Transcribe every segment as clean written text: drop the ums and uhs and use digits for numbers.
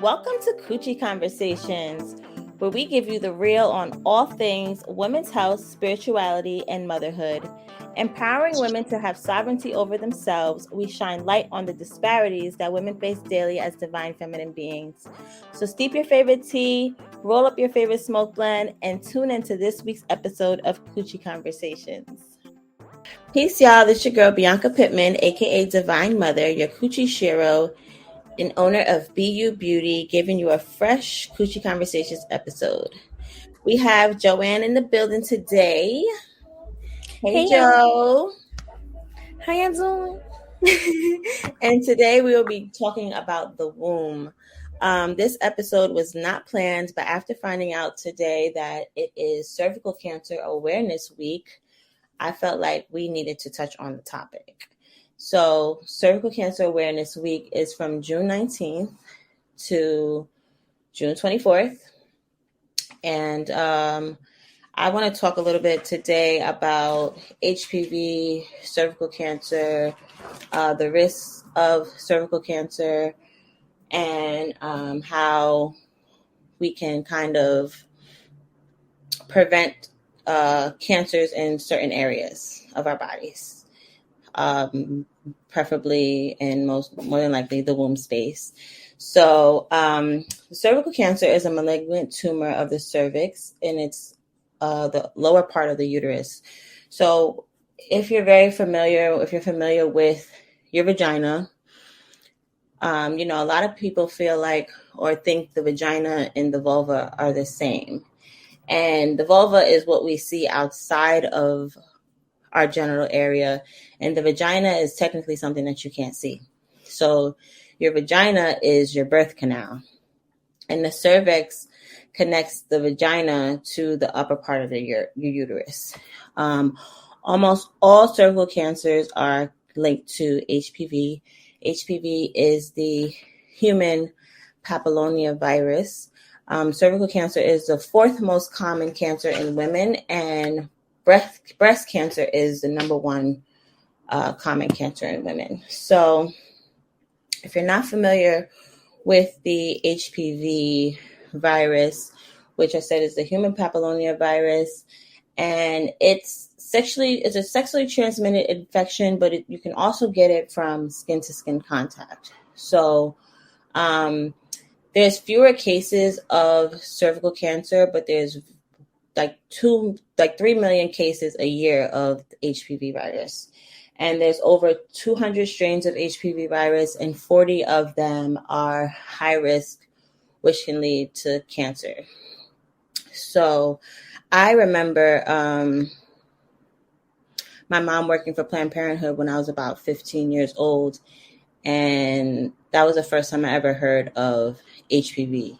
Welcome to Coochie Conversations, where we give you the real on all things women's health, spirituality, and motherhood. Empowering women to have sovereignty over themselves, we shine light on the disparities that women face daily as divine feminine beings. So steep your favorite tea, roll up your favorite smoke blend, and tune into this week's episode of Coochie Conversations. Peace, y'all. This is your girl, Bianca Pittman, aka Divine Mother, your Coochie Shiro, and owner of BU Beauty, giving you a fresh Coochie Conversations episode. We have Joanne in the building today. Hey, Joe. How you doing? And today we will be talking about the womb. This episode was not planned, but after finding out today that it is Cervical Cancer Awareness Week, I felt like we needed to touch on the topic. So Cervical Cancer Awareness Week is from June 19th to June 24th. And I want to talk a little bit today about HPV, cervical cancer, the risks of cervical cancer, and how we can kind of prevent cancers in certain areas of our bodies, preferably and more than likely the womb space. So cervical cancer is a malignant tumor of the cervix, and it's the lower part of the uterus. So if you're familiar with your vagina, a lot of people feel like or think the vagina and the vulva are the same. And the vulva is what we see outside of our genital area, and the vagina is technically something that you can't see. So your vagina is your birth canal, and the cervix connects the vagina to the upper part of your uterus. Almost all cervical cancers are linked to HPV. HPV is the human papillomavirus. Cervical cancer is the fourth most common cancer in women, and breast cancer is the number one common cancer in women. So if you're not familiar with the HPV virus, which I said is the human papillomavirus, and it's a sexually transmitted infection, but you can also get it from skin to skin contact. So there's fewer cases of cervical cancer, but there's like 3 million cases a year of HPV virus. And there's over 200 strains of HPV virus, and 40 of them are high risk, which can lead to cancer. So I remember my mom working for Planned Parenthood when I was about 15 years old. And that was the first time I ever heard of HPV.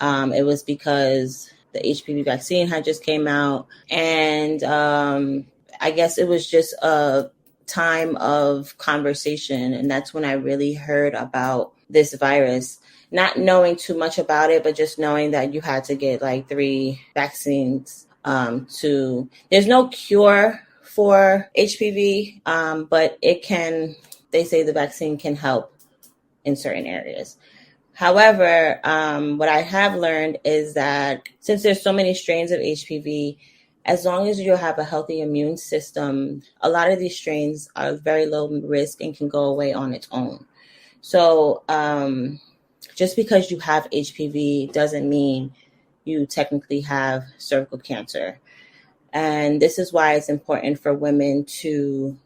It was because the HPV vaccine had just came out. And I guess it was just a time of conversation. And that's when I really heard about this virus, not knowing too much about it, but just knowing that you had to get like 3 vaccines there's no cure for HPV, but they say the vaccine can help in certain areas. However, what I have learned is that since there's so many strains of HPV, as long as you have a healthy immune system, a lot of these strains are very low risk and can go away on its own. So just because you have HPV doesn't mean you technically have cervical cancer. And this is why it's important for women to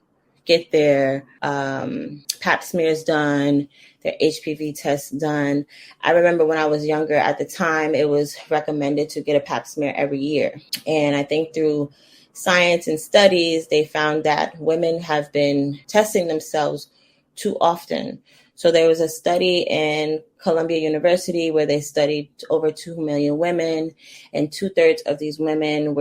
get their pap smears done, their HPV tests done. I remember when I was younger, at the time, it was recommended to get a pap smear every year. And I think through science and studies, they found that women have been testing themselves too often. So there was a study in Columbia University where they studied over 2 million women, and 2/3 of these women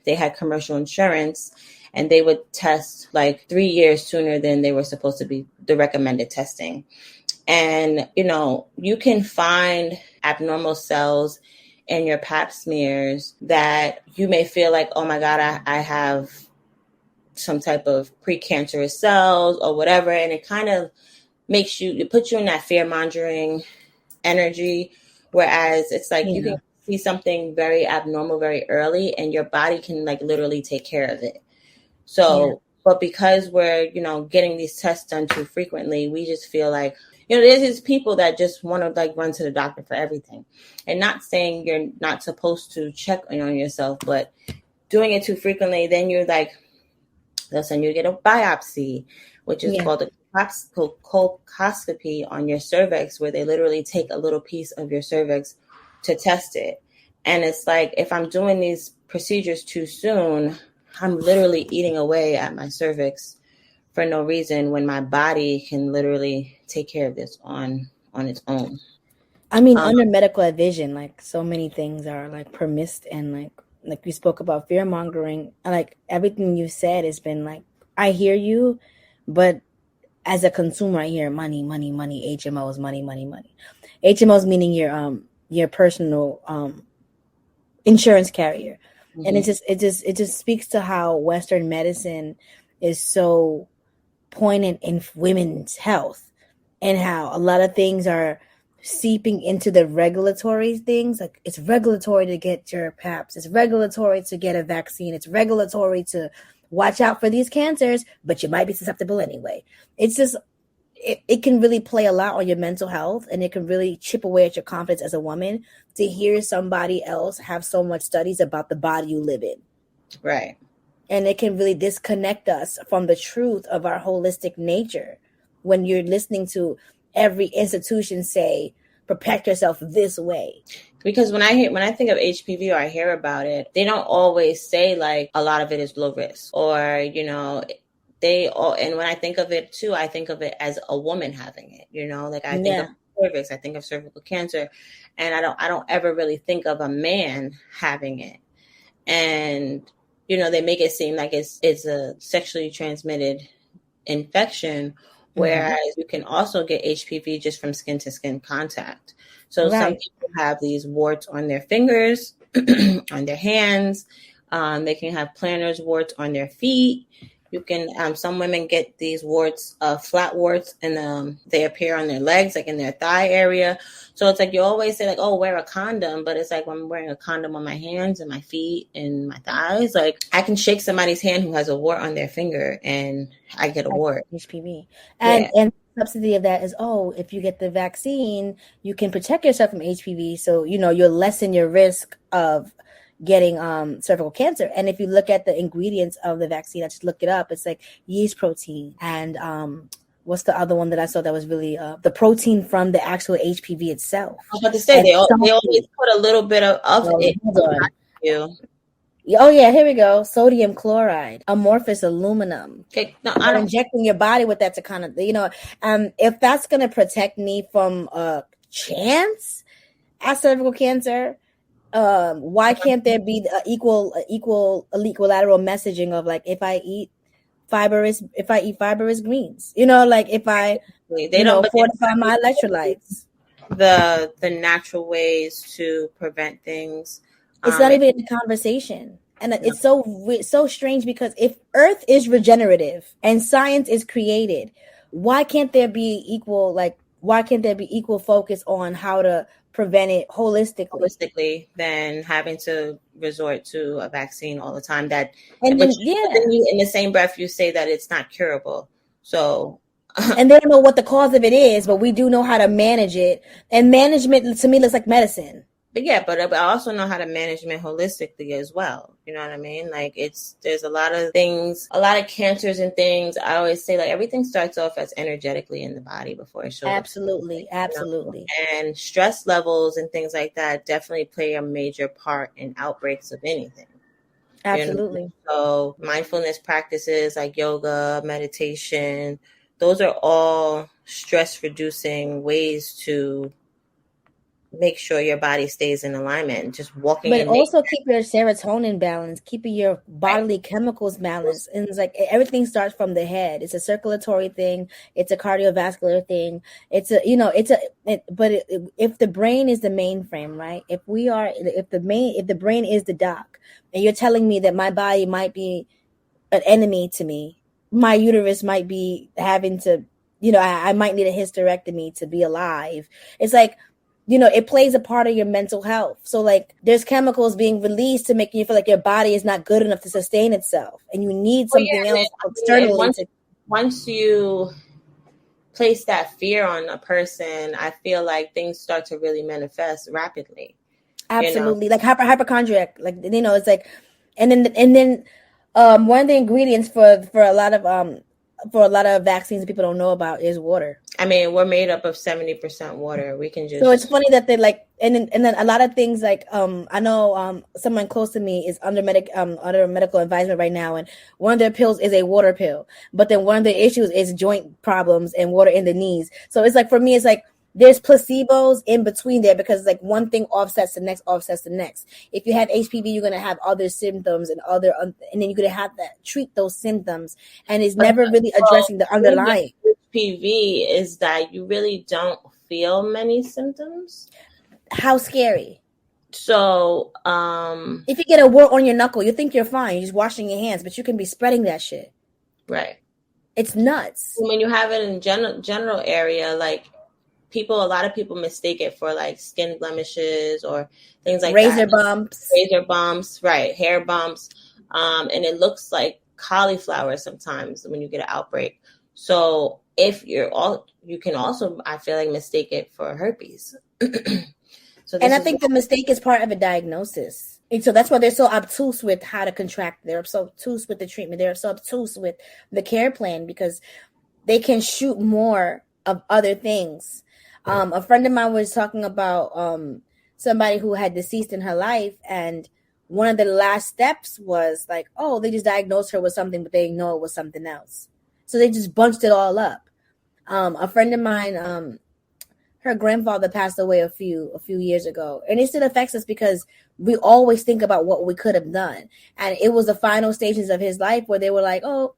they had commercial insurance, and they would test like 3 years sooner than they were supposed to be the recommended testing. And, you can find abnormal cells in your pap smears that you may feel like, oh my God, I have some type of precancerous cells or whatever. And it kind of it puts you in that fear mongering energy. Whereas it's like you Yeah. can see something very abnormal very early and your body can like literally take care of it. So, but because we're, getting these tests done too frequently, we just feel like, there's these people that just want to like run to the doctor for everything. And not saying you're not supposed to check on yourself, but doing it too frequently, then you're like, they'll send you to get a biopsy, which is called a colposcopy on your cervix, where they literally take a little piece of your cervix to test it. And it's like, if I'm doing these procedures too soon, I'm literally eating away at my cervix for no reason when my body can literally take care of this on its own. I mean, under medical vision, like so many things are like permissed, and like we spoke about fear mongering. Like everything you said has been like, I hear you, but as a consumer, I hear money, money, money, HMOs, money, money, money. HMOs meaning your personal insurance carrier. Mm-hmm. And it just speaks to how Western medicine is so poignant in women's health, and how a lot of things are seeping into the regulatory things. Like it's regulatory to get your PAPs, it's regulatory to get a vaccine, it's regulatory to watch out for these cancers, but you might be susceptible anyway. It's just it can really play a lot on your mental health, and it can really chip away at your confidence as a woman to hear somebody else have so much studies about the body you live in. Right. And it can really disconnect us from the truth of our holistic nature when you're listening to every institution say, protect yourself this way. Because when I think of HPV or I hear about it, they don't always say like a lot of it is low risk, or, and when I think of it too, I think of it as a woman having it, like I think of cervix, I think of cervical cancer, and I don't ever really think of a man having it. And, they make it seem like it's a sexually transmitted infection, whereas you can also get HPV just from skin to skin contact. So some people have these warts on their fingers, on their hands. They can have planters warts on their feet. You can, some women get these warts, flat warts, and they appear on their legs, like in their thigh area. So it's like you always say like, oh, wear a condom. But it's like when I'm wearing a condom on my hands and my feet and my thighs, like I can shake somebody's hand who has a wart on their finger and I get a wart. HPV. And the subsidy of that is, if you get the vaccine, you can protect yourself from HPV. So, you'll lessen your risk of getting cervical cancer. And if you look at the ingredients of the vaccine, I just looked it up. It's like yeast protein and what's the other one that I saw that was really the protein from the actual HPV itself. I was about to say they always put a little bit of it. Oh yeah, here we go. Sodium chloride, amorphous aluminum. Okay, no, I'm injecting your body with that to kind of, if that's going to protect me from a chance at cervical cancer, why can't there be equal lateral messaging of like if I eat fibrous greens, like if I fortify my electrolytes, the natural ways to prevent things. It's not even a conversation. And it's so strange, because if Earth is regenerative and science is created, why can't there be equal focus on how to prevent it holistically than having to resort to a vaccine all the time? Then in the same breath you say that it's not curable. So and they don't know what the cause of it is, but we do know how to manage it. And management to me looks like medicine. But I also know how to manage it holistically as well. You know what I mean? Like there's a lot of things, a lot of cancers and things. I always say like everything starts off as energetically in the body before it shows up. Absolutely. And stress levels and things like that definitely play a major part in outbreaks of anything. Absolutely. So mindfulness practices like yoga, meditation, those are all stress reducing ways to make sure your body stays in alignment. Just walking, but also keep your serotonin balanced, keeping your bodily chemicals balanced. And it's like everything starts from the head. It's a circulatory thing. It's a cardiovascular thing. It's if the brain is the mainframe, right? If the brain is the doc, and you're telling me that my body might be an enemy to me, my uterus might be having to, I might need a hysterectomy to be alive. It's like, it plays a part of your mental health. So like there's chemicals being released to make you feel like your body is not good enough to sustain itself. And you need something else externally. Once you place that fear on a person, I feel like things start to really manifest rapidly. Absolutely. Like hypochondriac. Like, it's like, and then one of the ingredients for a lot of vaccines that people don't know about is water. I mean, we're made up of 70% water. We can just. So it's funny that they like, and then a lot of things like, I know someone close to me is under medical advisement right now, and one of their pills is a water pill. But then one of the issues is joint problems and water in the knees. So it's like, for me, it's like there's placebos in between there, because like one thing offsets the next. If you have HPV, you're gonna have other symptoms and then you're gonna have to treat those symptoms, and it's never really addressing the underlying. HPV is that you really don't feel many symptoms. How scary. So if you get a wart on your knuckle, you think you're fine, you're just washing your hands, but you can be spreading that shit. Right. It's nuts. When you have it in general area, like a lot of people mistake it for like skin blemishes or things like razor bumps, right, hair bumps, and it looks like cauliflower sometimes when you get an outbreak. So if you can also, I feel like, mistake it for herpes. And I think the mistake is part of a diagnosis. And so that's why they're so obtuse with how to contract. They're so obtuse with the treatment. They're so obtuse with the care plan, because they can shoot more of other things. A friend of mine was talking about somebody who had deceased in her life, and one of the last steps was like, oh, they just diagnosed her with something, but they didn't know it was something else. So they just bunched it all up. A friend of mine, her grandfather passed away a few years ago, and it still affects us because we always think about what we could have done. And it was the final stages of his life where they were like, oh,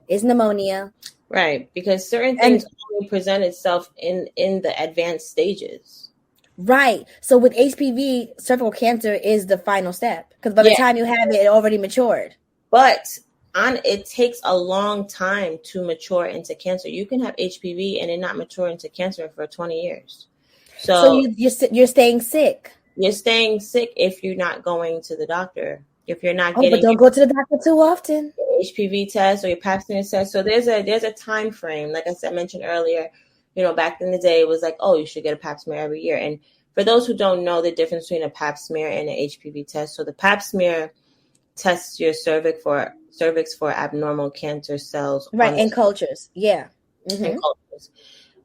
it's pneumonia. Right, because certain things only present itself in the advanced stages. Right. So with HPV, cervical cancer is the final step, because by the time you have it already matured. But it takes a long time to mature into cancer. You can have HPV and it not mature into cancer for 20 years. So you're staying sick. You're staying sick if you're not going to the doctor. If you're not getting, but don't go to the doctor too often. HPV test or your pap smear test. So there's a time frame. Like I mentioned earlier, back in the day, it was like, oh, you should get a pap smear every year. And for those who don't know the difference between a pap smear and an HPV test, so the pap smear tests your cervix for abnormal cancer cells. Right, in cultures. Yeah. Mm-hmm. In cultures.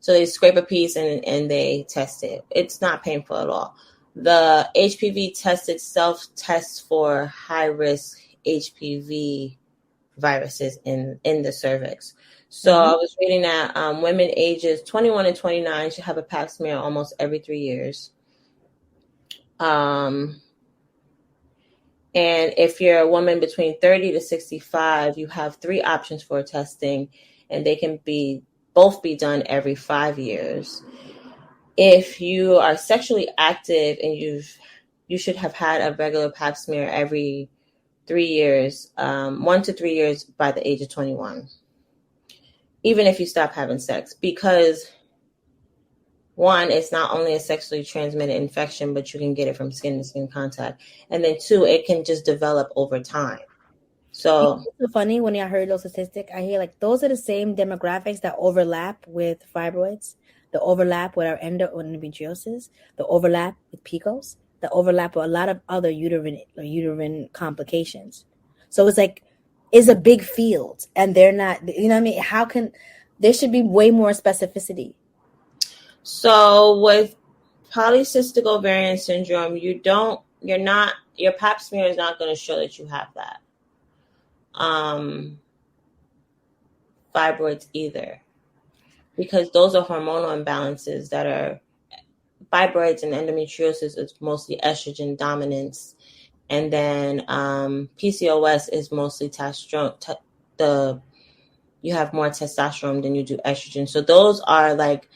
So they scrape a piece and they test it. It's not painful at all. The HPV test itself tests for high-risk HPV viruses in the cervix. So I was reading that women ages 21 and 29 should have a pap smear almost every 3 years. And if you're a woman between 30 to 65, you have 3 options for testing, and they can both be done every 5 years. If you are sexually active and you should have had a regular pap smear every 3 years, 1 to 3 years by the age of 21, even if you stop having sex, because 1, it's not only a sexually transmitted infection, but you can get it from skin to skin contact. And then 2, it can just develop over time. So it's so funny when I heard those statistics. I hear like those are the same demographics that overlap with fibroids, the overlap with our endometriosis, the overlap with PCOS, the overlap with a lot of other uterine complications. So it's like, it's a big field, and they're not, you know what I mean? There should be way more specificity. So with polycystic ovarian syndrome, your pap smear is not going to show that you have that. Fibroids either, because those are hormonal imbalances that are fibroids, and endometriosis is mostly estrogen dominance. And then PCOS is mostly testosterone. You have more testosterone than you do estrogen. So those are like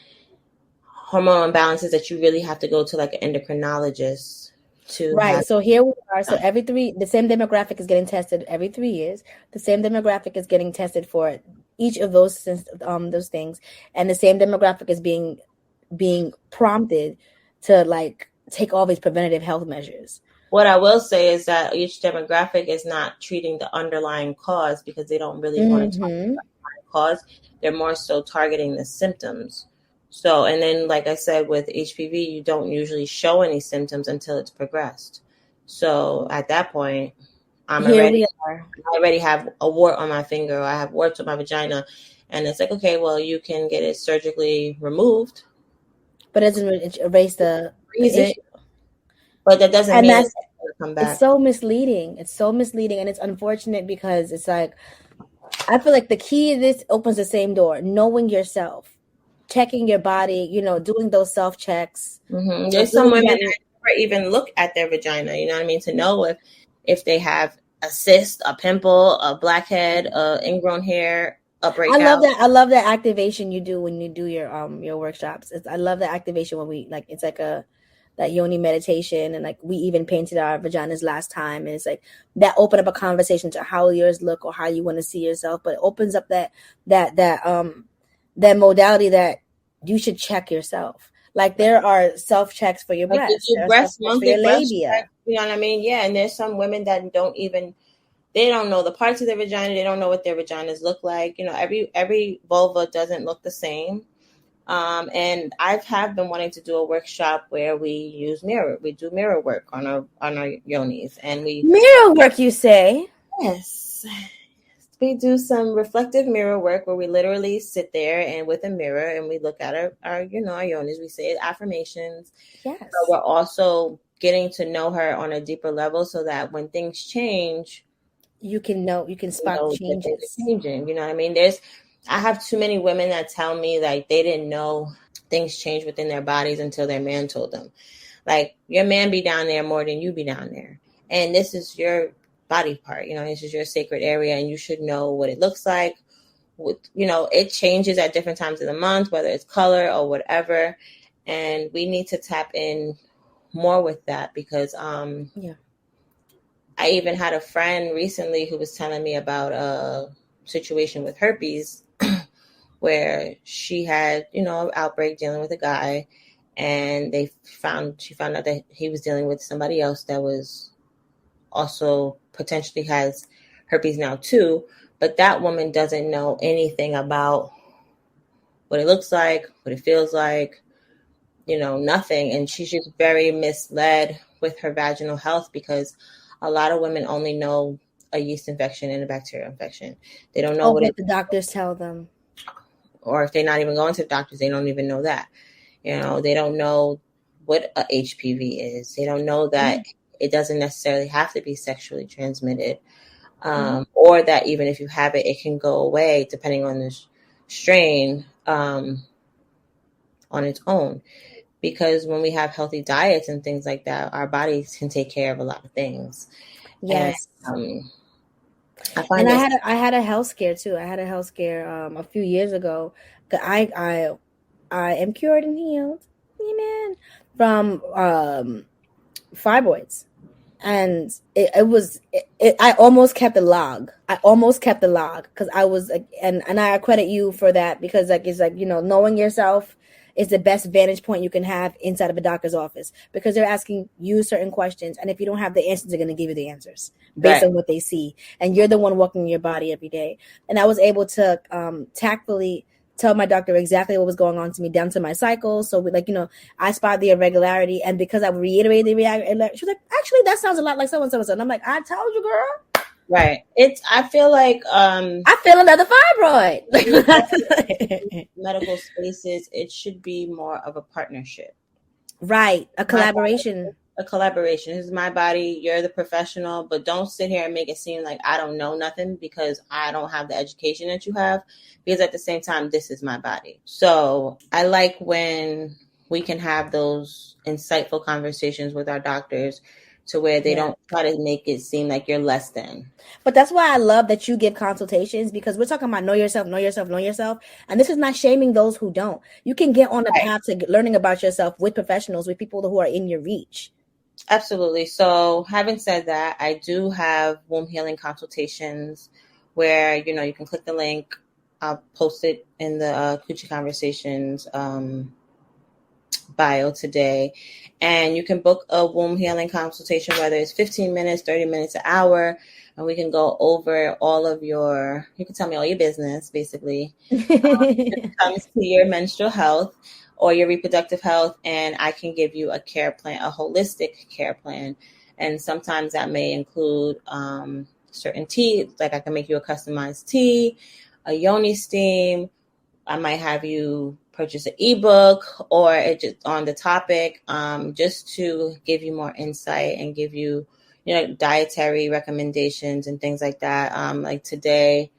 hormonal imbalances that you really have to go to like an endocrinologist to. Right. So here we are. So the same demographic is getting tested every 3 years. The same demographic is getting tested for each of those things, and the same demographic is being prompted to like take all these preventative health measures. What I will say is that each demographic is not treating the underlying cause because they don't really want to talk about the underlying cause. They're more so targeting the symptoms. So, and then, like I said, with HPV, you don't usually show any symptoms until it's progressed. So at that point, Here we are. I already have a wart on my finger, or I have warts on my vagina. And it's like, okay, well, you can get it surgically removed. But it doesn't erase the issue. But that doesn't mean it's going to come back. It's so misleading. It's so misleading. And it's unfortunate because it's like, I feel like the key to this opens the same door. Knowing yourself, checking your body, you know, doing those self-checks. Mm-hmm. There's some women that never even look at their vagina, you know what I mean? To know if they have a cyst, a pimple, a blackhead, ingrown hair, a breakout. I love that activation you do when you do your workshops. I love that activation when we like, it's like that yoni meditation, and like we even painted our vaginas last time, and it's like that open up a conversation to how yours look or how you want to see yourself, but it opens up that modality that you should check yourself. Like there are self checks for your breast, monthly labia. Check, you know what I mean? Yeah, and there's some women that they don't know the parts of their vagina. They don't know what their vaginas look like. You know, every vulva doesn't look the same. And I have been wanting to do a workshop where we do mirror work on our yonis, and mirror work. You say? Yes, we do some reflective mirror work where we literally sit there and with a mirror and we look at our yonis. We say affirmations. Yes. But we're also getting to know her on a deeper level so that when things change, you can spot changes. Changing. You know what I mean? I have too many women that tell me like they didn't know things change within their bodies until their man told them. Like your man be down there more than you be down there. And this is your body part, you know, this is your sacred area and you should know what it looks like. It changes at different times of the month, whether it's color or whatever. And we need to tap in more with that because I even had a friend recently who was telling me about a situation with herpes where she had, an outbreak dealing with a guy, and she found out that he was dealing with somebody else that was also potentially has herpes now too, but that woman doesn't know anything about what it looks like, what it feels like, nothing. And she's just very misled with her vaginal health because a lot of women only know a yeast infection and a bacterial infection. They don't know what the doctors tell them. Or if they're not even going to the doctors, they don't even know that. They don't know what a HPV is. They don't know that it doesn't necessarily have to be sexually transmitted. Or that even if you have it, it can go away depending on the strain on its own. Because when we have healthy diets and things like that, our bodies can take care of a lot of things. Yes. And, I had a health scare too. I had a health scare a few years ago. I am cured and healed, amen, from fibroids, and I almost kept the log. Because I was, and I credit you for that because it's knowing yourself is the best vantage point you can have inside of a doctor's office because they're asking you certain questions. And if you don't have the answers, they're going to give you the answers based on what they see. And you're the one walking your body every day. And I was able to tactfully tell my doctor exactly what was going on to me down to my cycle. So I spotted the irregularity. And because I reiterated the irregularity, she was like, actually, that sounds a lot like so-and-so. And I'm like, I told you, girl. Right. I feel like I feel another fibroid. Medical spaces, it should be more of a partnership. Right. A collaboration. This is my body. You're the professional, but don't sit here and make it seem like I don't know nothing because I don't have the education that you have. Because at the same time, this is my body. So I like when we can have those insightful conversations with our doctors to where they don't try to make it seem like you're less than. But that's why I love that you give consultations because we're talking about know yourself. And this is not shaming those who don't. You can get on the path to learning about yourself with professionals, with people who are in your reach. Absolutely. So having said that, I do have womb healing consultations where, you can click the link. I'll post it in the Coochie Conversations bio today. And you can book a womb healing consultation, whether it's 15 minutes, 30 minutes, an hour. And we can go over all of you can tell me all your business, basically. When it comes to your menstrual health or your reproductive health. And I can give you a care plan, a holistic care plan. And sometimes that may include certain tea, like I can make you a customized tea, a yoni steam. I might have you purchase an ebook or it just on the topic, just to give you more insight and give you, dietary recommendations and things like that. Like today,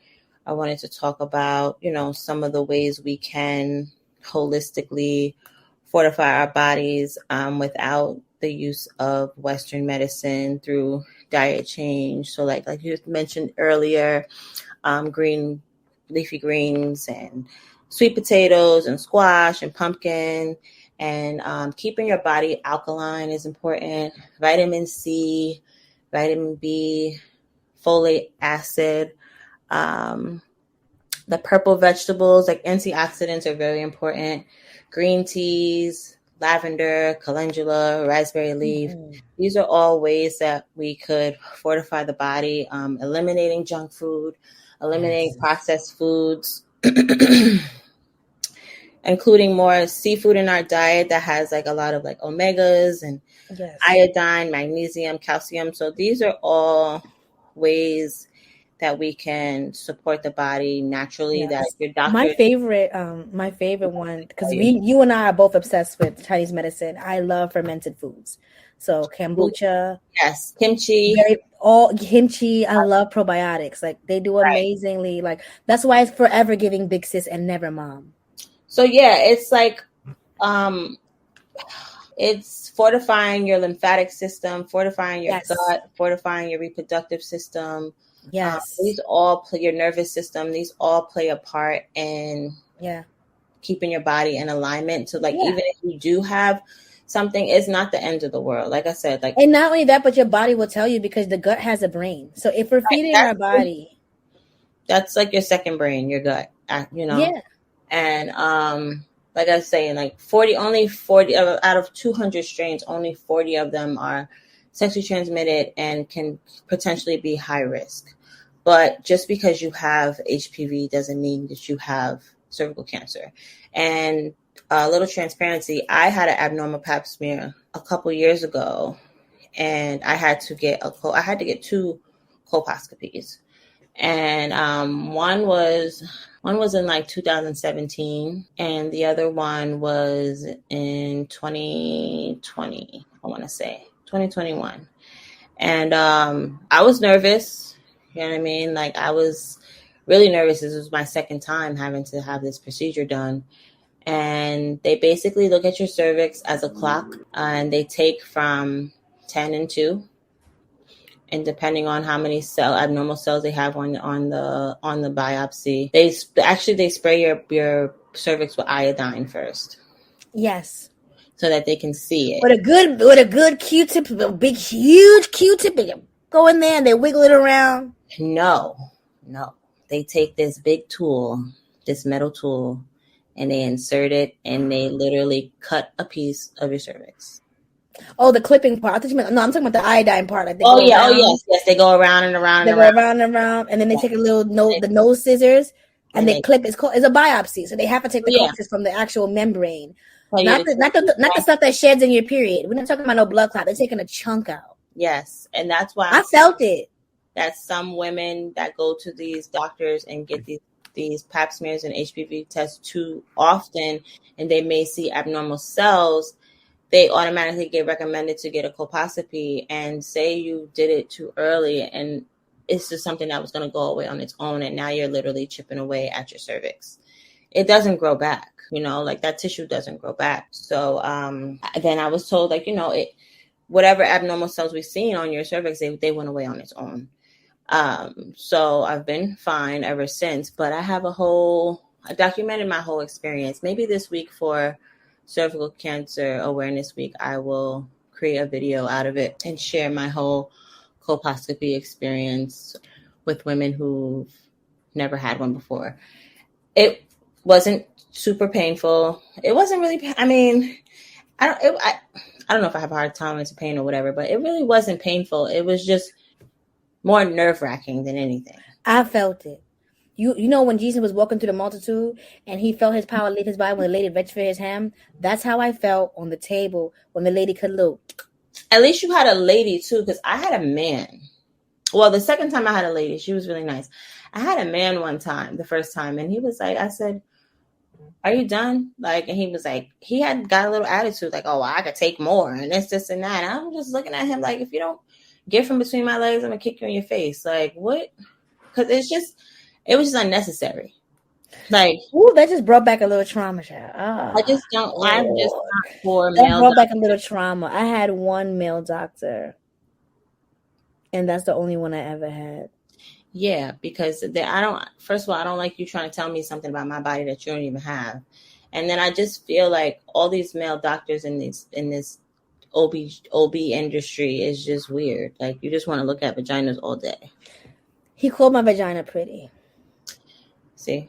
I wanted to talk about, some of the ways we can holistically fortify our bodies without the use of Western medicine through diet change. So like you mentioned earlier, green leafy greens and sweet potatoes and squash and pumpkin, and keeping your body alkaline is important. Vitamin C, vitamin B, folate acid, the purple vegetables like antioxidants are very important. Green teas, lavender, calendula, raspberry leaf. Mm-hmm. These are all ways that we could fortify the body, eliminating junk food, eliminating processed foods, including more seafood in our diet that has like a lot of like omegas and iodine, magnesium, calcium. So these are all ways that we can support the body naturally. Yes. That your doctor. My favorite one, because you and I are both obsessed with Chinese medicine. I love fermented foods, so kombucha, yes, kimchi, kimchi. I love probiotics. Like they do amazingly. Like that's why it's forever giving big sis and never mom. So yeah, it's like, it's fortifying your lymphatic system, fortifying your gut, fortifying your reproductive system. Yes. These all play your nervous system. These all play a part in keeping your body in alignment. So like, even if you do have something, it's not the end of the world. Like I said, like, and not only that, but your body will tell you because the gut has a brain. So if we're feeding our body, that's like your second brain, your gut, Yeah. And, like I was saying, like 40 out of 200 strains, only 40 of them are sexually transmitted and can potentially be high risk. But just because you have HPV doesn't mean that you have cervical cancer. And a little transparency, I had an abnormal pap smear a couple years ago, and I had to get two colposcopies. And one was in like 2017, and the other one was in 2020, I want to say 2021. And I was nervous. You know what I mean? Like I was really nervous. This was my second time having to have this procedure done. And they basically look at your cervix as a clock, and they take from 10 and 2. And depending on how many abnormal cells they have on the biopsy, they spray your cervix with iodine first. Yes. So that they can see it. With a good Q-tip, a big huge Q-tip, they go in there and they wiggle it around. No. They take this big tool, this metal tool, and they insert it, and they literally cut a piece of your cervix. Oh, the clipping part. I thought you meant, no, I'm talking about the iodine part. Like yes. They go around and around. They go around and around, and then they take the nose scissors, and they clip. It's a biopsy, so they have to take the cultures from the actual membrane, not the stuff that sheds in your period. We're not talking about no blood clot. They're taking a chunk out. Yes, and that's why I felt it. That some women that go to these doctors and get these pap smears and HPV tests too often, and they may see abnormal cells, they automatically get recommended to get a colposcopy. And say you did it too early and it's just something that was going to go away on its own, and now you're literally chipping away at your cervix. It doesn't grow back, like that tissue doesn't grow back. So then I was told, like, whatever abnormal cells we've seen on your cervix, they went away on its own. So I've been fine ever since, but I documented my whole experience. Maybe this week for Cervical Cancer Awareness Week, I will create a video out of it and share my whole colposcopy experience with women who've never had one before. It wasn't super painful. It wasn't really, I don't know if I have a hard tolerance to pain or whatever, but it really wasn't painful. It was just more nerve-wracking than anything. I felt it. You know when Jesus was walking through the multitude and he felt his power leave his body when the lady reached for his hem? That's how I felt on the table when the lady could look. At least you had a lady too, because I had a man. Well, the second time I had a lady, she was really nice. I had a man one time, the first time, and he was like, I said, "Are you done?" Like, and he was like, he had got a little attitude, like, "Oh, well, I could take more," and this, and that. And I'm just looking at him like, if you don't get from between my legs, I'm gonna kick you in your face. Like, what? Because it was just unnecessary. Like, ooh, that just brought back a little trauma, child. I just don't. I'm just not for that male. Brought back a little trauma. I had one male doctor, and that's the only one I ever had. Yeah, because I don't. First of all, I don't like you trying to tell me something about my body that you don't even have, and then I just feel like all these male doctors in this OB industry is just weird. Like, you just want to look at vaginas all day. He called my vagina pretty. See,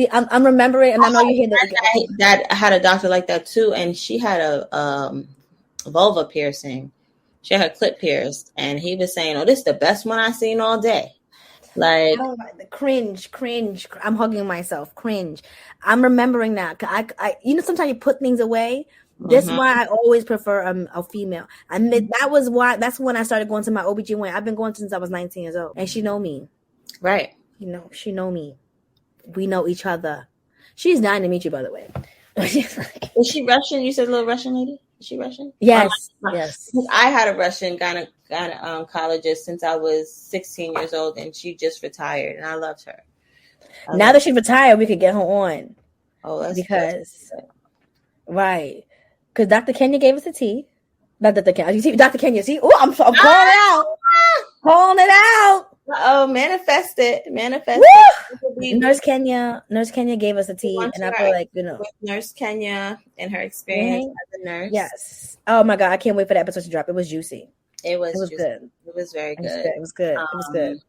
I'm remembering, and I know you hear that. I had a doctor like that too, and she had a vulva piercing. She had her clit pierced, and he was saying, "Oh, this is the best one I've seen all day." Like, oh, the cringe. I'm hugging myself. Cringe. I'm remembering that. I sometimes you put things away. That's why I always prefer a female. That's when I started going to my OBGYN. I've been going since I was 19 years old, and she know me. Right. She know me. We know each other. She's dying to meet you, by the way. Is she Russian? You said a little Russian lady? Is she Russian? Yes. Yes. I had a Russian gynecologist since I was 16 years old, and she just retired, and I loved her. Now that she retired, we could get her on. Oh, that's because good. Right. Because Dr. Kenya gave us a tea. Not Dr. Kenya. You see, Dr. Kenya, see? Oh, I'm calling it out. Calling it out. Oh, manifest it. Nurse Kenya gave us a tea, and I feel like, with Nurse Kenya and her experience as a nurse. Yes. Oh my God, I can't wait for that episode to drop. It was juicy. It was juicy. Good. It was very good. It was good. It was good.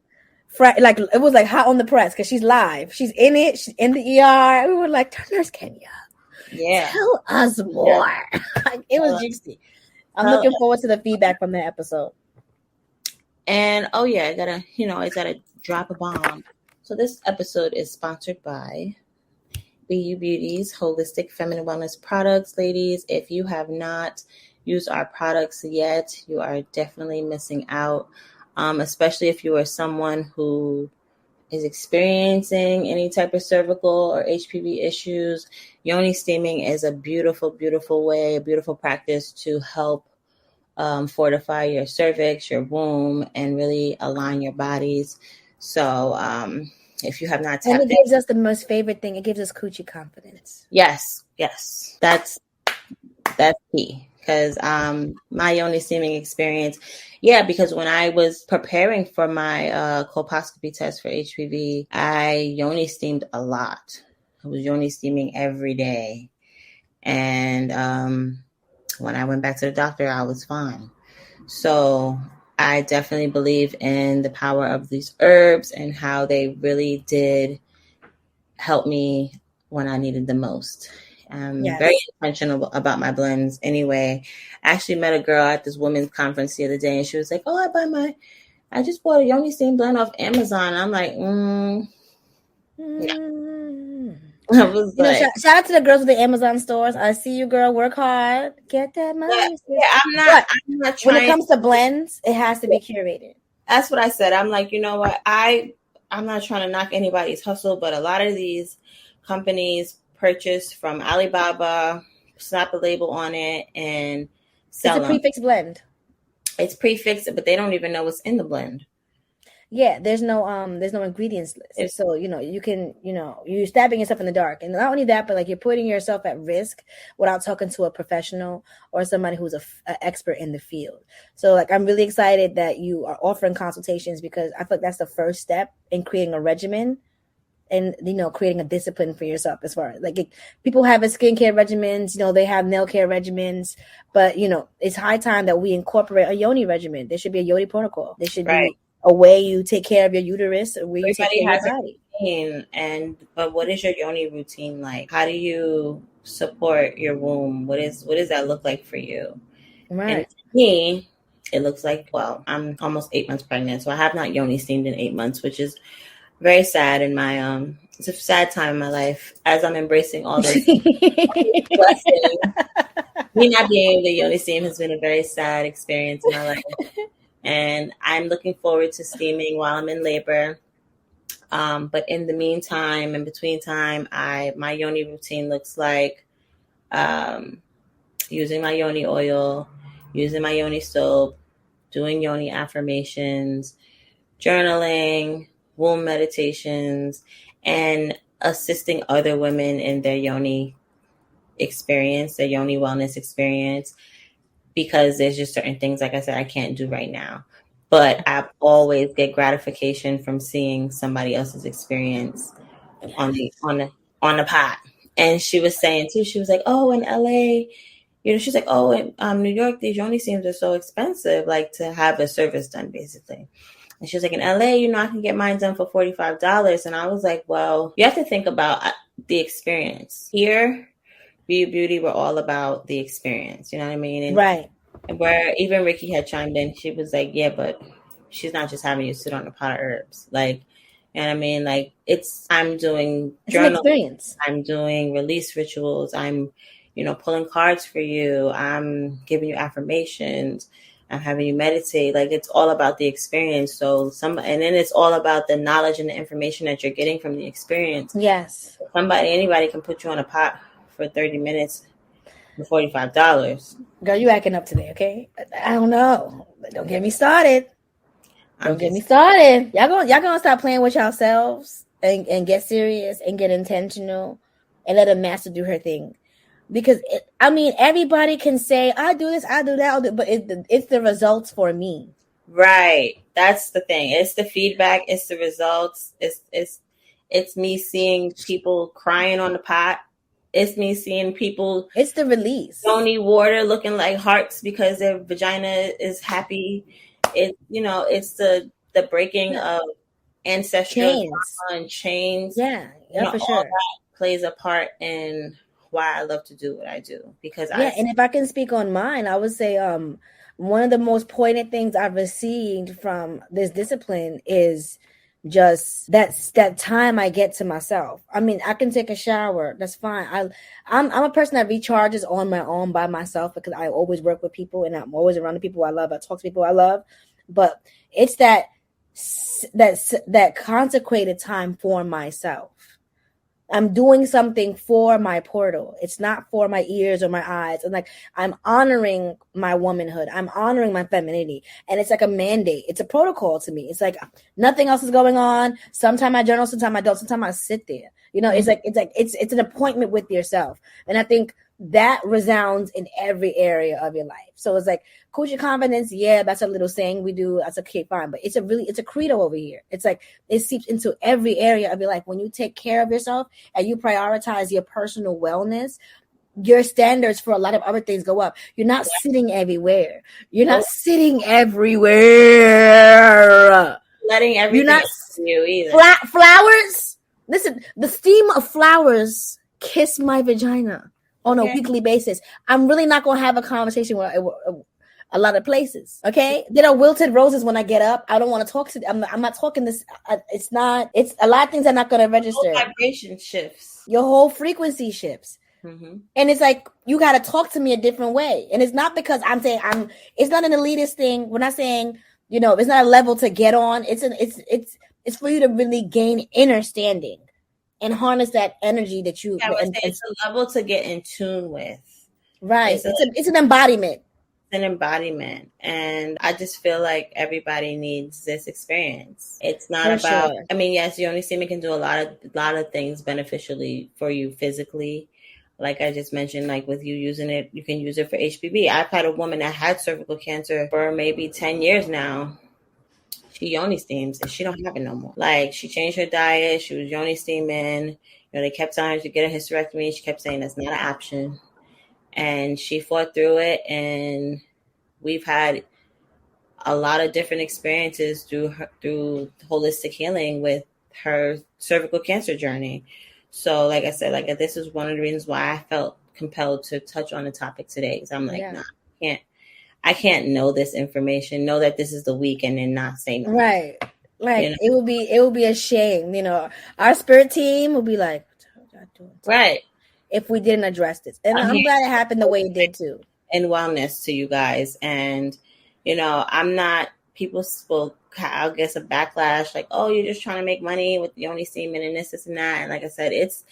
Like, it was like hot on the press because she's live. She's in it. She's in the ER. We were like, Nurse Kenya, tell us more. It was juicy. I'm looking forward to the feedback from that episode. And I gotta drop a bomb. So this episode is sponsored by BU Beauty's Holistic Feminine Wellness Products. Ladies, if you have not used our products yet, you are definitely missing out. Especially if you are someone who is experiencing any type of cervical or HPV issues. Yoni steaming is a beautiful, beautiful way, a beautiful practice to help fortify your cervix, your womb, and really align your bodies. So if you have not tapped and it gives us the most favorite thing. It gives us coochie confidence. Yes. That's key. Because my yoni steaming experience, because when I was preparing for my colposcopy test for HPV, I yoni steamed a lot. I was yoni steaming every day. And when I went back to the doctor, I was fine. So I definitely believe in the power of these herbs and how they really did help me when I needed the most. I'm very intentional about my blends anyway. I actually met a girl at this women's conference the other day, and she was like, "Oh, I just bought a yoni steam blend off Amazon." I'm like, I was shout out to the girls with the Amazon stores. I see you, girl. Work hard. Get that money. I'm not trying. When it comes to blends, it has to be curated. That's what I said. I'm like, you know what? I'm not trying to knock anybody's hustle, but a lot of these companies purchase from Alibaba, slap a label on it, and sell It's a prefix blend. It's prefixed, but they don't even know what's in the blend. Yeah, there's no ingredients list. So, you're stabbing yourself in the dark. And not only that, but like you're putting yourself at risk without talking to a professional or somebody who's an expert in the field. So like, I'm really excited that you are offering consultations because I feel like that's the first step in creating a regimen and, creating a discipline for yourself as far as like people have a skincare regimens, they have nail care regimens, but it's high time that we incorporate a yoni regimen. There should be a yoni protocol. There should be a way you take care of your uterus, a way you take care of your body. But what is your yoni routine like? How do you support your womb? What does that look like for you? And Right. to me, it looks like, well, I'm almost 8 months pregnant, so I have not yoni steamed in 8 months, which is very sad in my it's a sad time in my life as I'm embracing all this blessing. Me not being able to yoni steam has been a very sad experience in my life. And I'm looking forward to steaming while I'm in labor. But in the meantime, in between time, my yoni routine looks like using my yoni oil, using my yoni soap, doing yoni affirmations, journaling, womb meditations, and assisting other women in their yoni experience, their yoni wellness experience, because there's just certain things, like I said, I can't do right now. But I always get gratification from seeing somebody else's experience on the pot. And she was saying too, she was like, "Oh, in LA, she's like, oh, in New York, these yoni steams are so expensive, like to have a service done, basically." And she was like, "In LA, I can get mine done for $45." And I was like, well, you have to think about the experience. Here, Beauty, we're all about the experience. You know what I mean? And Right. where even Ricky had chimed in, she was like, yeah, but she's not just having you sit on a pot of herbs. Like, you know what I mean? Like, I'm doing journals, I'm doing release rituals, I'm, pulling cards for you, I'm giving you affirmations, I'm having you meditate. Like, it's all about the experience. So and then it's all about the knowledge and the information that you're getting from the experience. Yes. Anybody can put you on a pot for 30 minutes for $45. Girl, you acting up today, okay? I don't know. Don't get me started. Get me started. Y'all gonna stop playing with yourselves and get serious and get intentional and let a master do her thing. Because everybody can say, I do this, I do that, but it's the results for me. Right. That's the thing. It's the feedback. It's the results. It's me seeing people crying on the pot. It's me seeing people. It's the release. Don't need water, looking like hearts because their vagina is happy. It's the breaking of ancestral trauma and chains. Yeah, for sure. All that plays a part in why I love to do what I do, because and if I can speak on mine, I would say one of the most poignant things I've received from this discipline is just that time I get to myself. I mean, I can take a shower, that's fine. I'm a person that recharges on my own by myself because I always work with people and I'm always around the people I love. I talk to people I love, but it's that consecrated time for myself. I'm doing something for my portal. It's not for my ears or my eyes. And I'm honoring my womanhood. I'm honoring my femininity. And it's like a mandate. It's a protocol to me. It's like nothing else is going on. Sometimes I journal, sometimes I don't. Sometimes I sit there. It's an appointment with yourself. And I think that resounds in every area of your life. So it's like Coochie Confidence. Yeah, that's a little saying we do. That's okay, fine. But it's a credo over here. It's like it seeps into every area of your life. When you take care of yourself and you prioritize your personal wellness, your standards for a lot of other things go up. You're not sitting everywhere. You're not sitting everywhere. Letting everything You're not you either. Flowers. Listen, the steam of flowers kiss my vagina on a weekly basis. I'm really not going to have a conversation with a lot of places. Okay. There are wilted roses when I get up. I don't want to talk to them. I'm not talking this. It's a lot of things are not going to register. Your vibration shifts. Your whole frequency shifts. Mm-hmm. And it's like, you got to talk to me a different way. And it's not because I'm saying it's not an elitist thing. We're not saying, it's not a level to get on. It's for you to really gain inner standing and harness that energy that you. It's a level to get in tune with. Right. It's an embodiment. An embodiment, and I just feel like everybody needs this experience. It's not about. Sure. I mean, yes, yoni steaming can do a lot of things beneficially for you physically. Like I just mentioned, like with you using it, you can use it for HPV. I've had a woman that had cervical cancer for maybe 10 years now. She yoni steams and she don't have it no more. Like, she changed her diet. She was yoni steaming. They kept telling her to get a hysterectomy. She kept saying that's not an option. And she fought through it, and we've had a lot of different experiences through holistic healing with her cervical cancer journey. So, like I said, like this is one of the reasons why I felt compelled to touch on the topic today. Because I'm like, nah, I can't know this information, know that this is the week, and then not say nothing. Right. Like, you know? it would be a shame, you know. Our spirit team would be like, right, if we didn't address this. And I'm glad it happened the way it did too. And wellness to you guys. And, you know, I'm not, people spoke, I guess, a backlash, like, oh, you're just trying to make money with the only semen and this and that. And like I said, it's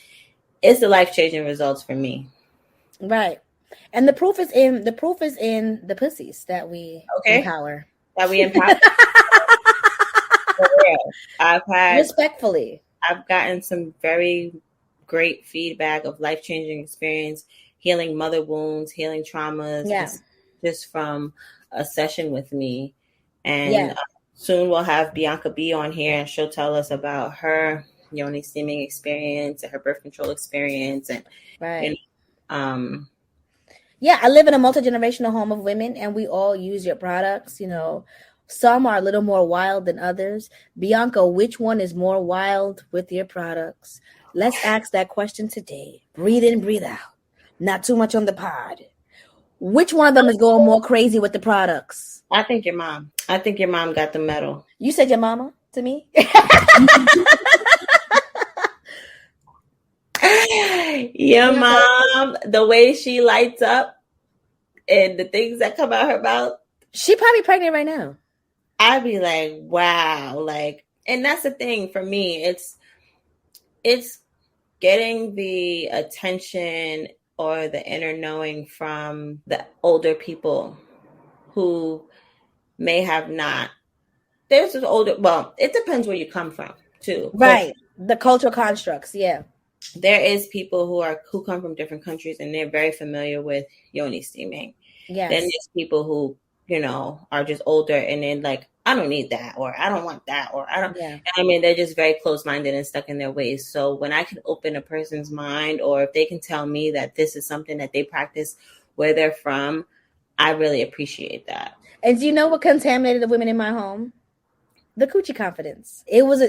the life-changing results for me. Right. And the proof is in the pussies that we empower. That we empower. For real. Respectfully. I've gotten some very great feedback of life-changing experience, healing mother wounds, healing traumas, just from a session with me. And soon we'll have Bianca B on here, and she'll tell us about her yoni steaming experience and her birth control experience. And right. I live in a multi-generational home of women, and we all use your products. You know, some are a little more wild than others. Bianca, which one is more wild with your products? Let's ask that question today. Breathe in, breathe out. Not too much on the pod. Which one of them is going more crazy with the products? I think your mom. I think your mom got the medal. You said your mama to me? Your mom, the way she lights up and the things that come out her mouth. She probably pregnant right now. I'd be like, wow. Like, and that's the thing for me. It's getting the attention or the inner knowing from the older people who may have not. There's this older, well, it depends where you come from too. Right. The cultural constructs. Yeah. There is people who come from different countries and they're very familiar with yoni steaming. Yes. Then there's people who, you know, are just older and then like, I don't need that, or I don't want that, or I don't. Yeah. I mean, they're just very close-minded and stuck in their ways. So when I can open a person's mind, or if they can tell me that this is something that they practice where they're from, I really appreciate that. And do you know what contaminated the women in my home? The coochie confidence. It was.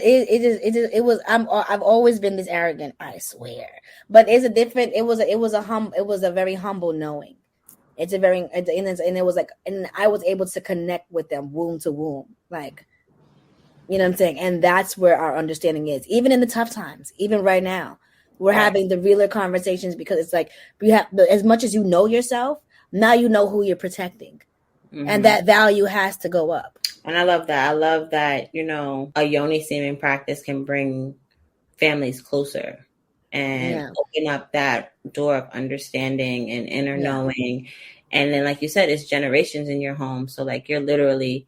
I've always been this arrogant, I swear. But it's a different. It was a very humble knowing. It's a very, and it was like, and I was able to connect with them womb to womb, like, you know what I'm saying? And that's where our understanding is, even in the tough times, even right now, we're having the realer conversations, because it's like, you have, as much as you know yourself, now you know who you're protecting. Mm-hmm. And that value has to go up. And I love that. I love that, you know, a yoni semen practice can bring families closer and open up that door of understanding and inner knowing. And then, like you said, it's generations in your home. So like, you're literally,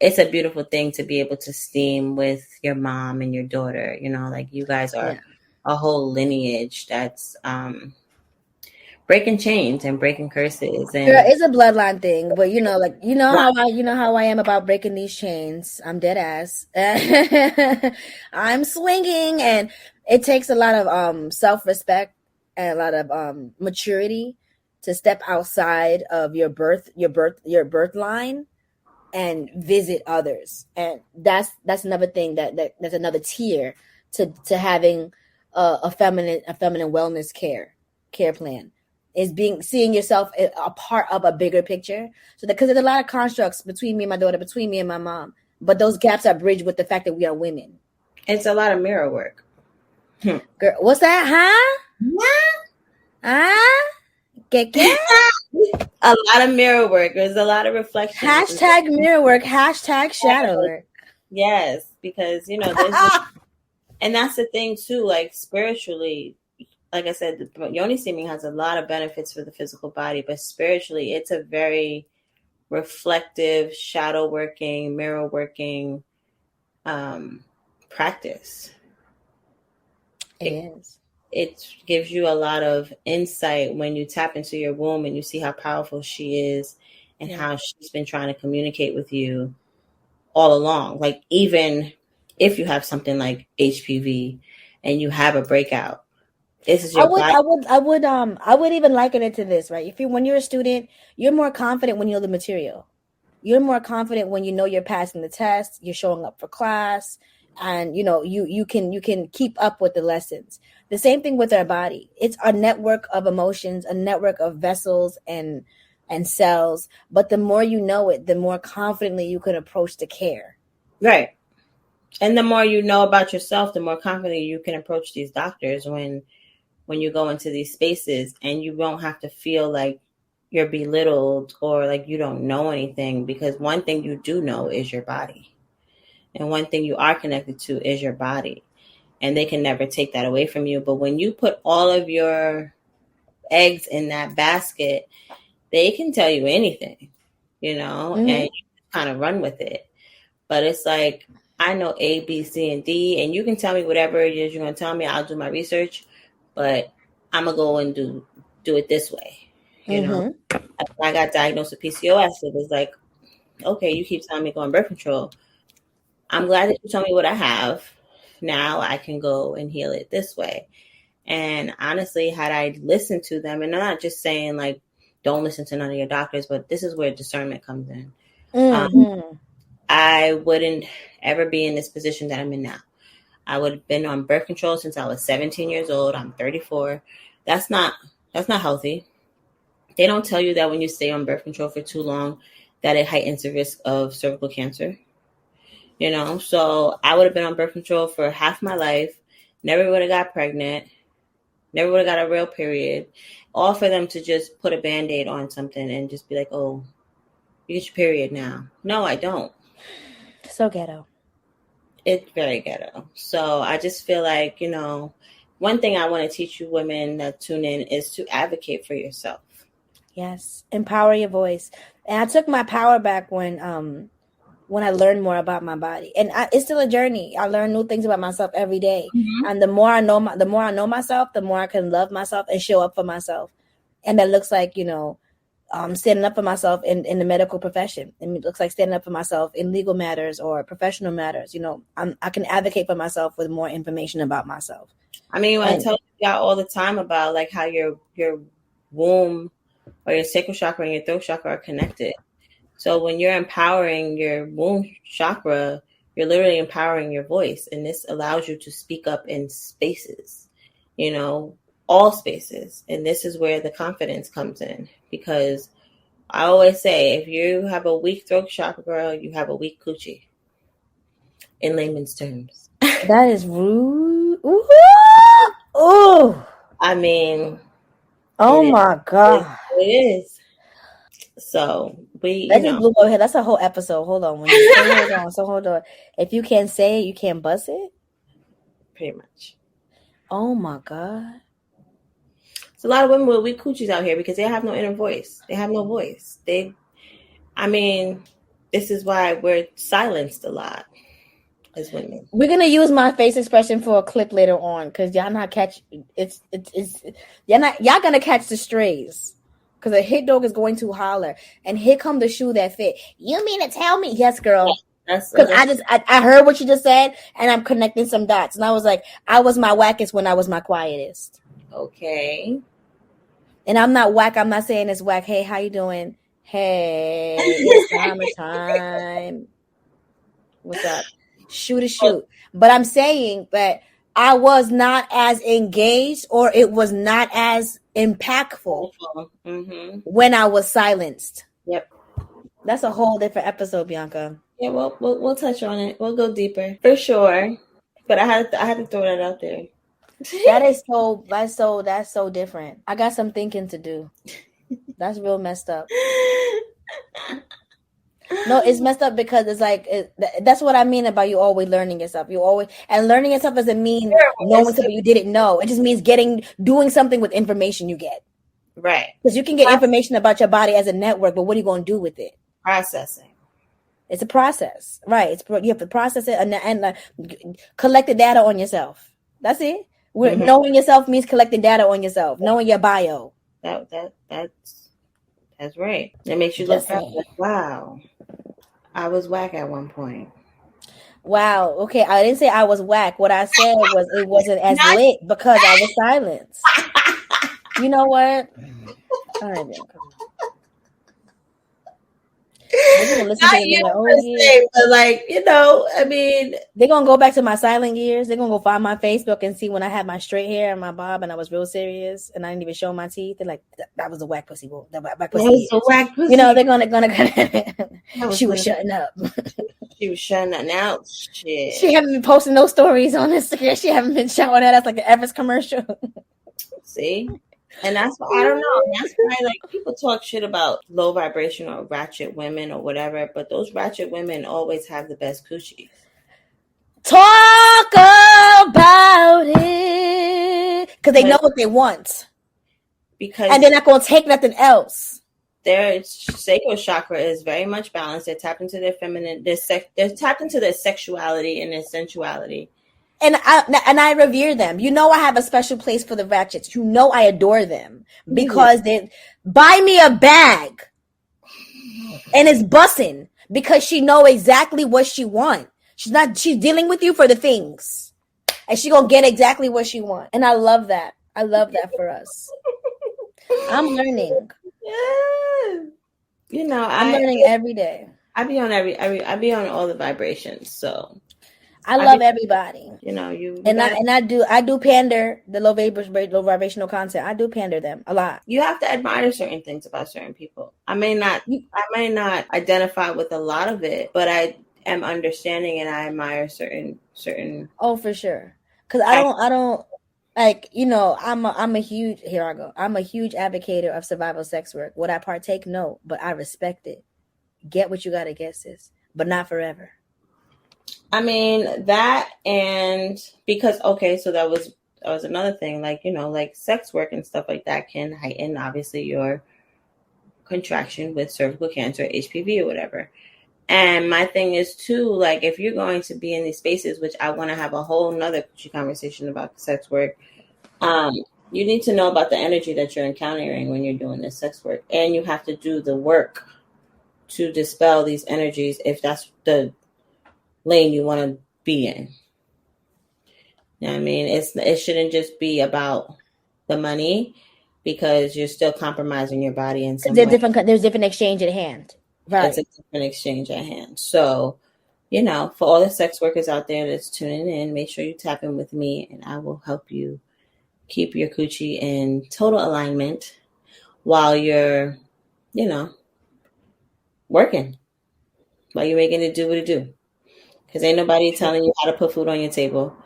it's a beautiful thing to be able to steam with your mom and your daughter, you know, like you guys are a whole lineage that's breaking chains and breaking curses. And it's a bloodline thing, but you know, like, you know how I am about breaking these chains. I'm dead ass. I'm swinging, and it takes a lot of self-respect and a lot of maturity to step outside of your birth line and visit others. And that's another thing that's another tier to having a feminine wellness care plan, is seeing yourself a part of a bigger picture. So because there's a lot of constructs between me and my daughter, between me and my mom, but those gaps are bridged with the fact that we are women. It's a lot of mirror work. Girl, what's that? A lot of mirror work. There's a lot of reflection. Hashtag mirror work. Hashtag shadow work. Yes, because, you know, and that's the thing too, like spiritually, like I said, the yoni steaming has a lot of benefits for the physical body, but spiritually, it's a very reflective, shadow working, mirror working practice. It gives you a lot of insight when you tap into your womb and you see how powerful she is and how she's been trying to communicate with you all along. Like, even if you have something like HPV and you have a breakout, this is your I would even liken it to this, right? When you're a student, you're more confident when you know the material. You're more confident when you know you're passing the test, you're showing up for class, and you can keep up with the lessons. The same thing with our body. It's a network of emotions, a network of vessels and cells. But the more you know it, the more confidently you can approach the care. Right. And the more you know about yourself, the more confidently you can approach these doctors when you go into these spaces, and you won't have to feel like you're belittled or like you don't know anything, because one thing you do know is your body. And one thing you are connected to is your body. And they can never take that away from you. But when you put all of your eggs in that basket, they can tell you anything, and you kind of run with it. But it's like, I know A, B, C, and D, and you can tell me whatever it is you're going to tell me. I'll do my research, but I'm going to go and do it this way. When I got diagnosed with PCOS, it was like, okay, you keep telling me go on birth control. I'm glad that you told me what I have. Now I can go and heal it this way. And honestly, had I listened to them, and I'm not just saying like, don't listen to none of your doctors, but this is where discernment comes in. I wouldn't ever be in this position that I'm in now. I would have been on birth control since I was 17 years old. I'm 34. That's not healthy. They don't tell you that when you stay on birth control for too long, that it heightens the risk of cervical cancer. So I would have been on birth control for half my life, never would have got pregnant, never would have got a real period, all for them to just put a Band-Aid on something and just be like, oh, you get your period now. No, I don't. So ghetto. It's very ghetto. So I just feel like, one thing I want to teach you women that tune in is to advocate for yourself. Yes. Empower your voice. And I took my power back when I learned more about my body, and it's still a journey. I learn new things about myself every day. And the more I know myself, the more I can love myself and show up for myself. And that looks like, standing up for myself in the medical profession. And it looks like standing up for myself in legal matters or professional matters. I can advocate for myself with more information about myself. I mean, I tell you all the time about like how your womb or your sacral chakra and your throat chakra are connected. So when you're empowering your womb chakra, you're literally empowering your voice. And this allows you to speak up in spaces, all spaces. And this is where the confidence comes in, because I always say, if you have a weak throat chakra, you have a weak coochie, in layman's terms. That is rude. Ooh. I mean, oh my God. It is. So that just blew my head. That's a whole episode. Hold on. Hold on. If you can't say it, you can't bust it. Pretty much. Oh my God. It's a lot of women with weak coochies out here because they have no inner voice. They have no voice. This is why we're silenced a lot as women. We're gonna use my face expression for a clip later on because y'all not catch y'all gonna catch the strays. Because a hit dog is going to holler, and here come the shoe that fit. You mean to tell me? Yes, girl. Because I heard what you just said, and I'm connecting some dots. And I was like, I was my wackest when I was my quietest. Okay. And I'm not whack. I'm not saying it's whack. Hey, how you doing? Hey, it's time. What's up? Shoot. But I'm saying that I was not as engaged, or it was not as impactful when I was silenced. Yep. That's a whole different episode, Bianca. Yeah, we'll touch on it. We'll go deeper for sure. But I had to throw that out there. That's so different. I got some thinking to do. That's real messed up. No, it's messed up because it's like that's what I mean about you always learning yourself. And learning yourself doesn't mean knowing something you didn't know. It just means doing something with information you get. Right. Because you can get information about your body as a network, but what are you going to do with it? Processing. It's a process, right? You have to process it and collect the data on yourself. That's it. Knowing yourself means collecting data on yourself, knowing your bio. That's right. It makes you look back like, wow, I was whack at one point. Wow. Okay, I didn't say I was whack. What I said was it wasn't as lit because I was silenced. You know what? All right, gonna listen to Not it and be you like, oh per yeah. se, but like, I mean, They're gonna go back to my silent years. They're gonna go find my Facebook and see when I had my straight hair and my bob and I was real serious and I didn't even show my teeth. They're like, that was a whack pussy. That whack pussy was a years. whack pussy. You know, they're gonna she was gonna, shutting up. She was shutting up now. Shit. She haven't been posting those stories on Instagram. She haven't been showing that. That's like an Everest commercial. See? And that's why I don't know. That's why like people talk shit about low vibration or ratchet women or whatever, but those ratchet women always have the best coochies. Talk about it. Because they know what they want. And they're not gonna take nothing else. Their sacral chakra is very much balanced. They're tapped into their feminine, they're tapped into their sexuality and their sensuality. And I revere them. You know I have a special place for the ratchets. You know I adore them because they buy me a bag and it's bussing because she know exactly what she want. She's dealing with you for the things and she gonna get exactly what she want. And I love that. I love that for us. I'm learning. Yeah. I'm learning every day. I be on all the vibrations, so I love everybody. I do pander the low vibrational content. I do pander them a lot. You have to admire certain things about certain people. I may not identify with a lot of it, but I am understanding and I admire certain. Oh, for sure. Because I don't like, I'm a huge I'm a huge advocate of survival sex work. Would I partake? No, but I respect it. Get what you gotta get, sis, but not forever. I mean that, and because so that was another thing, like like sex work and stuff like that can heighten obviously your contraction with cervical cancer, HPV or whatever. And my thing is too, like if you're going to be in these spaces, which I want to have a whole nother conversation about sex work, you need to know about the energy that you're encountering when you're doing this sex work, and you have to do the work to dispel these energies if that's the lane you want to be in. You know what I mean? It shouldn't just be about the money, because you're still compromising your body in some way. There's different exchange at hand. Right. It's a different exchange at hand. So, for all the sex workers out there that's tuning in, make sure you tap in with me and I will help you keep your coochie in total alignment while you're, working, while you're making it do what it do. Because ain't nobody telling you how to put food on your table.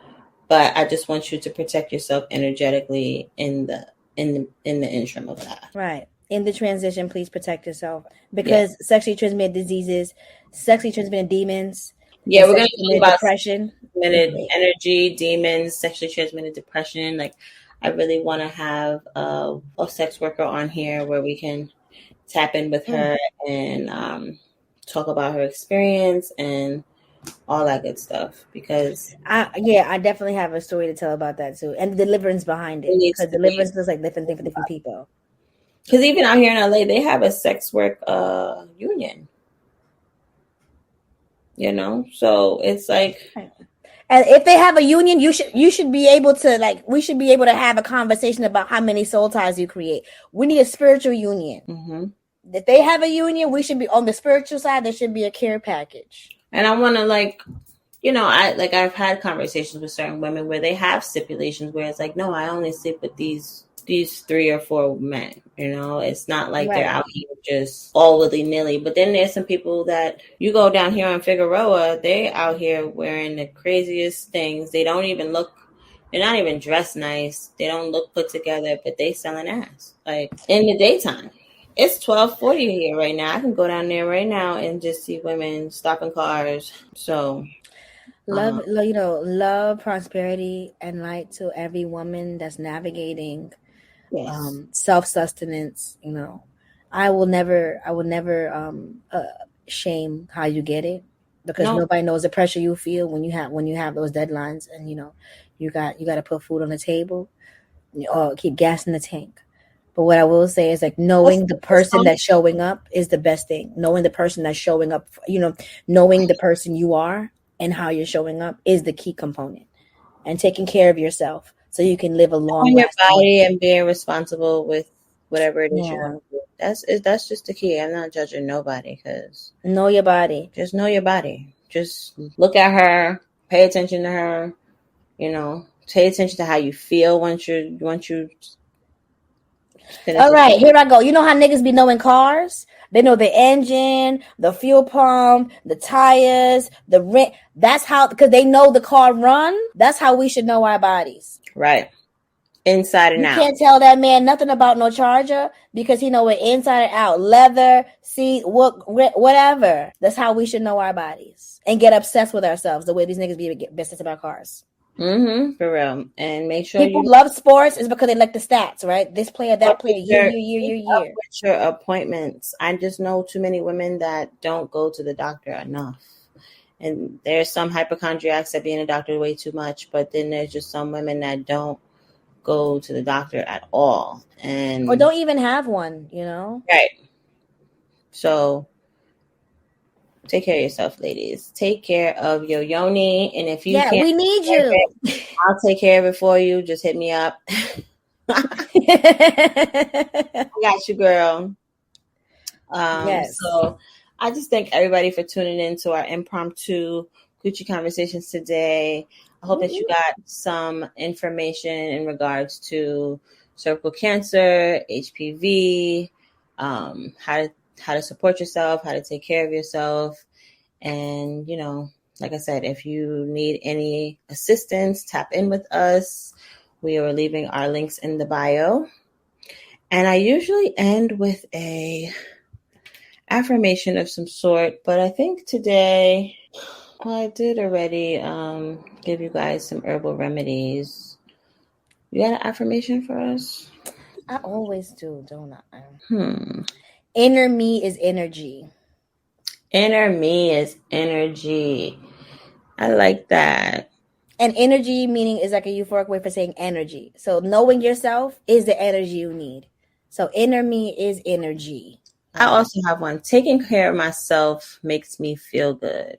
But I just want you to protect yourself energetically in the interim of that. Right. In the transition, please protect yourself. Because sexually transmitted diseases, sexually transmitted demons. Yeah, we're going to talk about depression. Energy, demons, sexually transmitted depression. Like, I really want to have a sex worker on here where we can tap in with her and talk about her experience and all that good stuff, because I definitely have a story to tell about that too, and the deliverance behind it, because deliverance looks like different thing for different people. Because even out here in LA, they have a sex work union, so it's like, and if they have a union, you should be able to, we should be able to have a conversation about how many soul ties you create. We need a spiritual union. Mm-hmm. If they have a union, we should be on the spiritual side. There should be a care package. And I want to I've had conversations with certain women where they have stipulations where it's like, no, I only sleep with these 3 or 4 men. It's not like they're out here just all willy-nilly. But then there's some people that you go down here on Figueroa, they out here wearing the craziest things. They're not even dressed nice. They don't look put together, but they selling ass, like, in the daytime. It's 12:40 here right now. I can go down there right now and just see women stopping cars. So, love, prosperity, and light to every woman that's navigating self-sustenance. I will never shame how you get it, because nobody knows the pressure you feel when you have those deadlines, and you got to put food on the table or keep gas in the tank. But what I will say is, knowing the person that's showing up is the best thing. Knowing the person that's showing up, knowing the person you are and how you're showing up is the key component. And taking care of yourself so you can live a long life. On your body and being responsible with whatever it is you want to do. That's just the key. I'm not judging nobody, because know your body. Just know your body. Just look at her, pay attention to her, pay attention to how you feel once you finish. All right, here I go. You know how niggas be knowing cars? They know the engine, the fuel pump, the tires, the rent. That's how, because they know the car run. That's how we should know our bodies. Right. Inside and out. You can't tell that man nothing about no Charger because he know it inside and out. Leather, seat, whatever. That's how we should know our bodies and get obsessed with ourselves the way these niggas be obsessed about cars. For real. And make sure people love sports is because they like the stats, right? This player, that player, year. With your appointments. I just know too many women that don't go to the doctor enough. And there's some hypochondriacs that be in a doctor way too much, but then there's just some women that don't go to the doctor at all, or don't even have one, Right. So take care of yourself, ladies. Take care of your yoni, and if you can't, we need you. I'll take care of it for you. Just hit me up. I got you, girl. Yes. So I just thank everybody for tuning in to our impromptu Coochie Conversations today. I hope that you got some information in regards to cervical cancer, HPV, how to support yourself, how to take care of yourself. And, like I said, if you need any assistance, tap in with us. We are leaving our links in the bio. And I usually end with a affirmation of some sort, but I think today... Well, I did already give you guys some herbal remedies. You got an affirmation for us? I always do, don't I? Inner me is energy. Inner me is energy. I like that. And energy meaning is like a euphoric way for saying energy. So knowing yourself is the energy you need. So inner me is energy. I also have one. Taking care of myself makes me feel good.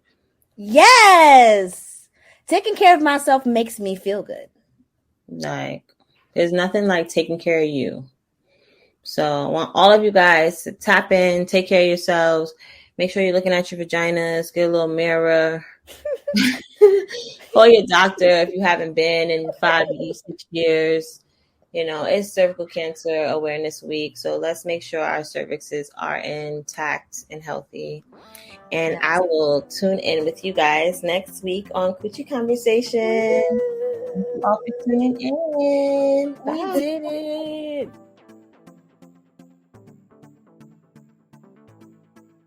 Yes. Taking care of myself makes me feel good. Like, there's nothing like taking care of you. So I want all of you guys to tap in, take care of yourselves. Make sure you're looking at your vaginas. Get a little mirror. Call your doctor if you haven't been in 5 to 6 years. It's Cervical Cancer Awareness Week. So let's make sure our cervixes are intact and healthy. And I will tune in with you guys next week on Coochie Conversations. Thank you all for tuning in. Bye. We did it.